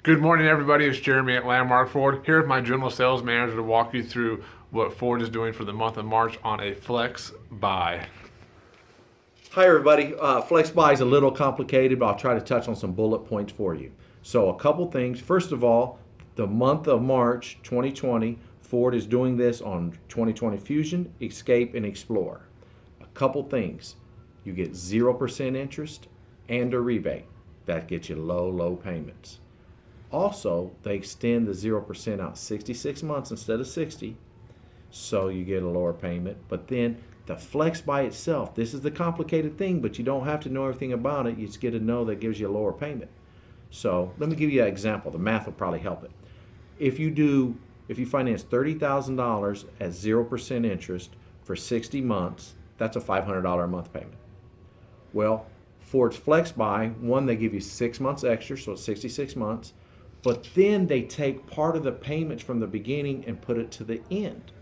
Good morning, everybody. It's Jeremy at Landmark Ford here with my general sales manager to walk you through what Ford is doing for the month of March on a flex buy. Hi, everybody. Flex buy is a little complicated, but I'll try to touch on some bullet points for you. So, a couple things. First of all, the month of March 2020, Ford is doing this on 2020 Fusion, Escape, and Explorer. A couple things. You get 0% interest and a rebate. That gets you low payments. Also, they extend the 0% out 66 months instead of 60, so you get a lower payment. But then the flex buy itself, this is the complicated thing, but you don't have to know everything about it. You just get to know that gives you a lower payment. So let me give you an example. The math will probably help it. If you finance $30,000 at 0% interest for 60 months, that's a $500 a month payment. Well, Ford's flex buy, one, they give you 6 months extra, so it's 66 months. But then they take part of the payments from the beginning and put it to the end.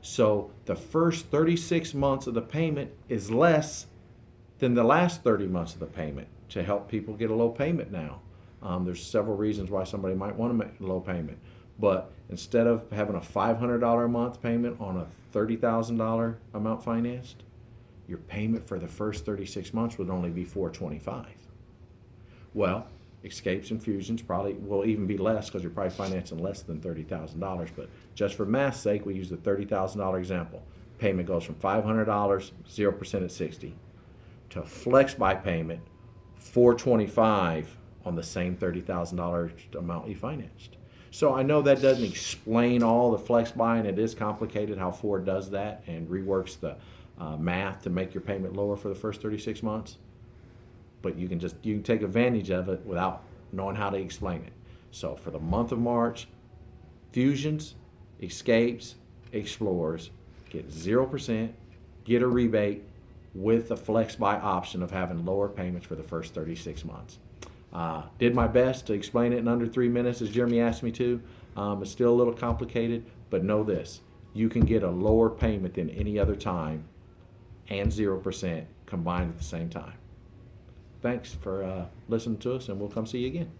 So the first 36 months of the payment is less than the last 30 months of the payment to help people get a low payment now. There's several reasons why somebody might want to make a low payment. But instead of having a $500 a month payment on a $30,000 amount financed, your payment for the first 36 months would only be $425. Well, Escapes and Fusions probably will even be less because you're probably financing less than $30,000. But just for math's sake, we use the $30,000 example. Payment goes from $500, 0% at 60, to flex buy payment, $425 on the same $30,000 amount you financed. So I know that doesn't explain all the flex buy, and it is complicated how Ford does that and reworks the math to make your payment lower for the first 36 months. But you can take advantage of it without knowing how to explain it. So for the month of March, Fusions, Escapes, Explorers get 0%, get a rebate with the flex buy option of having lower payments for the first 36 months. Did my best to explain it in under 3 minutes as Jeremy asked me to. It's still a little complicated, but know this. You can get a lower payment than any other time and 0% combined at the same time. Thanks for listening to us, and we'll come see you again.